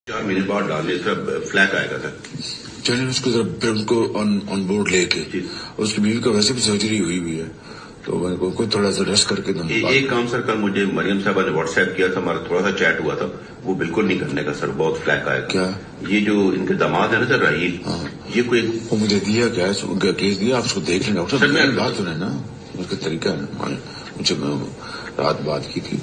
4 महीने बाद डालने का फ्लैग आएगा सर। चलिए उसको जरा उनको ऑन बोर्ड लेके, उसकी बीवी का वैसे भी सर्जरी हुई है तो उनको थोड़ा सा रेस्ट करके एक काम सर, कल मुझे मरियम साहबा ने व्हाट्सएप किया था, हमारा थोड़ा सा चैट हुआ था, वो बिल्कुल नहीं करने का सर, बहुत फ्लैग आएगा। क्या ये जो इनके दामाद है ना सर राहील, ये कोई वो मुझे दिया क्या है, उनका केस दिया, आप उसको देख लेना सर। मेरी बात सुने ना, उसका तरीका है ना, मुझे रात बात की थी,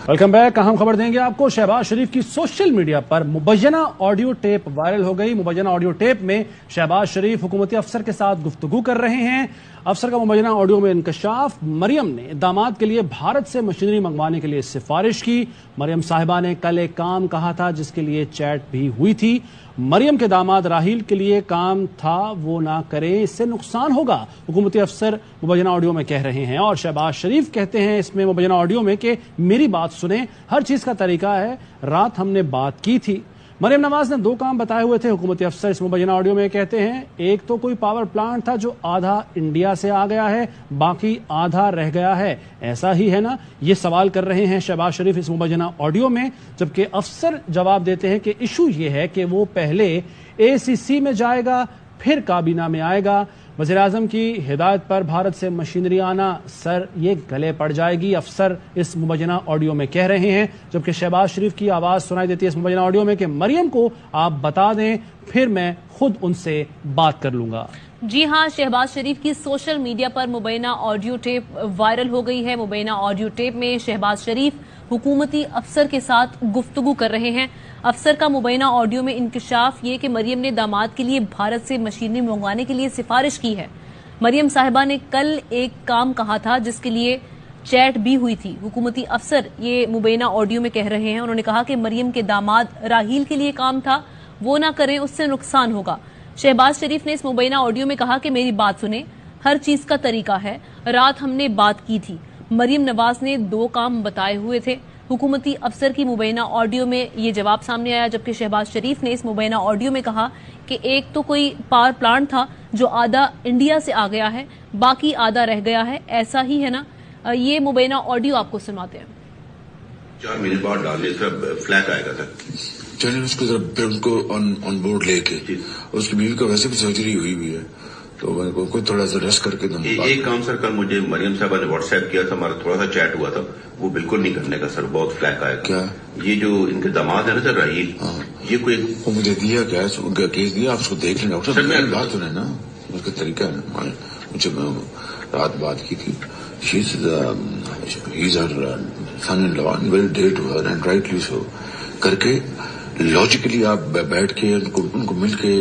वेलकम बैक। हम खबर देंगे आपको, शहबाज शरीफ की सोशल मीडिया पर मुबैना ऑडियो टेप वायरल हो गई। मुबैना ऑडियो टेप में शहबाज शरीफ हुकूमती अफसर के साथ गुफ्तगू कर रहे हैं। अफसर का मुबैना ऑडियो में इंकशाफ, मरियम ने दामाद के लिए भारत से मशीनरी मंगवाने के लिए सिफारिश की। मरियम साहिबा ने कल एक काम कहा था जिसके लिए चैट भी हुई थी। मरियम के दामाद राहील के लिए काम था, वो ना करें, इससे नुकसान होगा, हुकूमती अफसर मुबैना ऑडियो में कह रहे हैं। और शहबाज शरीफ कहते हैं इसमें मुबैना ऑडियो में कि मेरी बात सुने, हर चीज का तरीका है, रात हमने बात की थी। मरियम नवाज ने 2 काम बताए हुए थे हुकूमती अफसर इस मुबैना ऑडियो में कहते हैं, एक तो कोई पावर प्लांट था जो आधा इंडिया से आ गया है, बाकी आधा रह गया है, ऐसा ही है ना, ये सवाल कर रहे हैं शहबाज शरीफ इस मुबैना ऑडियो में। जबकि अफसर जवाब देते हैं कि इशू ये है कि वो पहले ACC में जाएगा फिर काबीना में आएगा। वज़ीर-ए-आज़म की हिदायत पर भारत से मशीनरी आना, सर ये गले पड़ जाएगी, अफसर इस मुबैना ऑडियो में कह रहे हैं। जबकि शहबाज शरीफ की आवाज सुनाई देती है इस मुबैना ऑडियो में कि मरियम को आप बता दें, फिर मैं खुद उनसे बात कर लूंगा। जी हां, शहबाज शरीफ की सोशल मीडिया पर मुबैना ऑडियो टेप वायरल हो गई है। मुबैना ऑडियो टेप में शहबाज शरीफ हुकूमती अफसर के साथ गुफ्तगू कर रहे हैं। अफसर का मुबैना ऑडियो में इंकशाफ ये कि मरियम ने दामाद के लिए भारत से मशीनरी मंगवाने के लिए सिफारिश की है। मरियम साहिबा ने कल एक काम कहा था जिसके लिए चैट भी हुई थी। हुकूमती अफसर ये मुबैना ऑडियो में कह रहे हैं। उन्होंने कहा कि मरियम के दामाद राहील के लिए काम था, वो ना करें, उससे नुकसान होगा। शहबाज शरीफ ने इस मुबैना ऑडियो में कहा कि मेरी बात सुने, हर चीज का तरीका है, रात हमने बात की थी। मरियम नवाज ने 2 काम बताए हुए थे। हुकूमती अफसर की मुबैना ऑडियो में ये जवाब सामने आया। जबकि शहबाज शरीफ ने इस मुबैना ऑडियो में कहा कि एक तो कोई पावर प्लांट था जो आधा इंडिया से आ गया है, बाकी आधा रह गया है, ऐसा ही है ना। ये मुबैना ऑडियो आपको सुनाते हैं। 4 महीने बाद डालने का फ्लैग आएगा सर। चलिए उसको जरा उनको ऑन बोर्ड लेके, उसकी बीवी का वैसे भी सर्जरी हुई है तो उनको थोड़ा सा रेस्ट करके एक काम सर, कल मुझे मरियम साहबा ने व्हाट्सएप किया था, हमारा थोड़ा सा चैट हुआ था, वो बिल्कुल नहीं करने का सर, बहुत फ्लैग आएगा। क्या ये जो इनके दामाद है ना सर राहील, ये कोई वो मुझे दिया क्या है, उनका केस दिया, आप उसको देख लेना सर। मेरी बात सुने ना, उसका तरीका है ना, मुझे रात बात की थी, very dare to her and rightly so करके लॉजिकली आप बैठ के उनको मिल के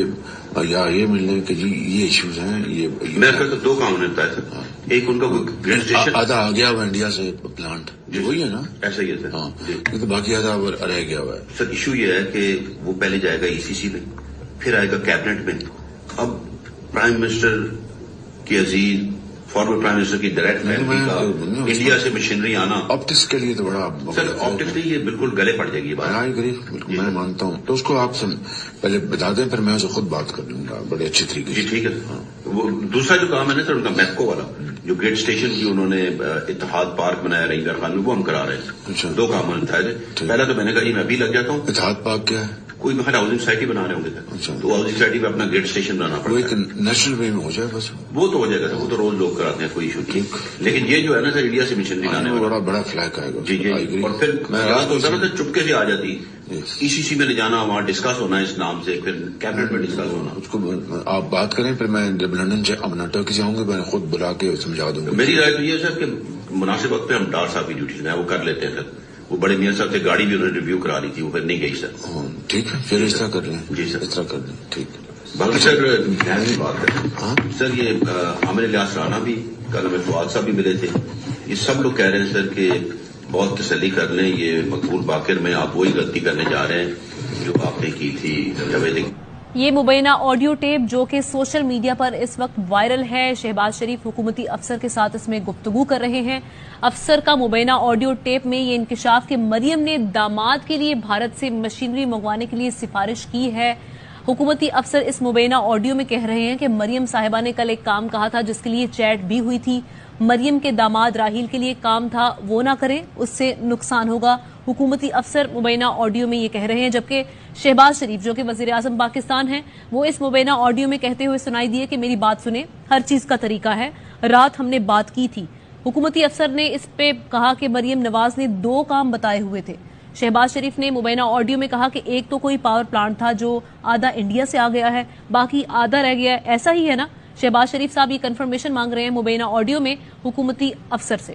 या ये मिलने के जी ये इश्यूज हैं, ये मैं तो 2 काम ने बताया सर। एक उनका ग्रेड स्टेशन आधा आ गया हुआ इंडिया से प्लांट, वही है ना, ऐसा ही है सर। हाँ, तो बाकी आधा रह गया हुआ है सर। इशू ये है कि वो पहले जाएगा ECC में, फिर आएगा कैबिनेट में। अब प्राइम मिनिस्टर की अजीज, फॉर्मर प्राइम मिनिस्टर की डायरेक्ट फैमिली का इंडिया से मशीनरी आना ऑप्टिक्स के लिए तो बड़ा सर, ऑप्टिक्स नहीं, ये बिल्कुल गले पड़ जाएगी बात। बिल्कुल मैं मानता हूँ, तो उसको आप पहले बता दें, फिर मैं उसे खुद बात कर लूंगा बड़े अच्छे तरीके से। ठीक है। वो दूसरा जो काम है ना सर, उनका मैप्को वाला जो ग्रेड स्टेशन की उन्होंने इत्तेहाद पार्क बनाया रईगर खान में, वो हम करा रहे हैं। अच्छा। 2 काम बताए थे। पहला तो मैंने कहा मैं अभी लग जाता हूँ। इत्तेहाद पार्क क्या है? कोई बाहर हाउसिंग सोसाइटी बना रहे होंगे सर। अच्छा। तो हाउसिंग सोसाइटी में अपना ग्रेड स्टेशन बनाना पड़ेगा। वो एक नेशनल वे में हो जाए बस, वो तो हो जाएगा सर, वो तो रोज लोग कराते हैं, कोई इशू नहीं। लेकिन ये जो है ना सर, इंडिया से मशीनरी लाने वाला बड़ा फ्लैग आएगा। जी जी। और फिर मैं चुपके से आ जाती, ECC में ले जाना, वहाँ डिस्कस होना इस नाम से, फिर कैबिनेट में डिस्कस होना। उसको आप बात करें, फिर मैं जब लंदन से अपना टर्की से आऊंगा, मैं खुद बुला के समझा दूंगा। मेरी राय तो ये है सर कि मुनासिब वक्त पे हम डार साहब की ड्यूटी में वो कर लेते हैं सर। वो बड़े मियां साहब से गाड़ी भी उन्होंने रिव्यू करा ली थी, वो फिर नहीं गई सर। ठीक है, फिर इस तरह कर लें। जी सर, इस तरह कर लें, ठीक। बाकी सर न्याय बात है सर, ये आमिर इलियास राणा भी कल हमें फवाद साहब भी मिले थे। ये सब लोग कह रहे हैं सर कि बहुत तसल्ली कर लें, ये मकबूल बाकिर में आप वही गलती करने जा रहे हैं जो आपने की थी जवेद। ये मुबैना ऑडियो टेप जो कि सोशल मीडिया पर इस वक्त वायरल है, शहबाज शरीफ हुकूमती अफसर के साथ इसमें गुफ्तगू कर रहे हैं। अफसर का मुबैना ऑडियो टेप में ये इंकशाफ कि मरियम ने दामाद के लिए भारत से मशीनरी मंगवाने के लिए सिफारिश की है। हुकूमती अफसर इस मुबैना ऑडियो में कह रहे हैं कि मरियम साहिबा ने कल एक काम कहा था जिसके लिए चैट भी हुई थी। مریم کے داماد راہیل کے لیے کام تھا وہ نہ کریں، اس سے نقصان ہوگا۔ حکومتی افسر مبینہ آڈیو میں یہ کہہ رہے ہیں، جبکہ شہباز شریف جو کہ وزیر اعظم پاکستان ہیں وہ اس مبینہ آڈیو میں کہتے ہوئے سنائی دیے کہ میری بات سنیں، ہر چیز کا طریقہ ہے، رات ہم نے بات کی تھی۔ حکومتی افسر نے اس پہ کہا کہ مریم نواز نے 2 کام بتائے ہوئے تھے۔ شہباز شریف نے مبینہ آڈیو میں کہا کہ ایک تو کوئی پاور پلانٹ تھا جو آدھا انڈیا سے آ گیا ہے، باقی آدھا رہ گیا ہے، ایسا ہی ہے نا؟ شہباز شریف صاحب یہ کنفرمیشن مانگ رہے ہیں مبینہ آڈیو میں حکومتی افسر سے۔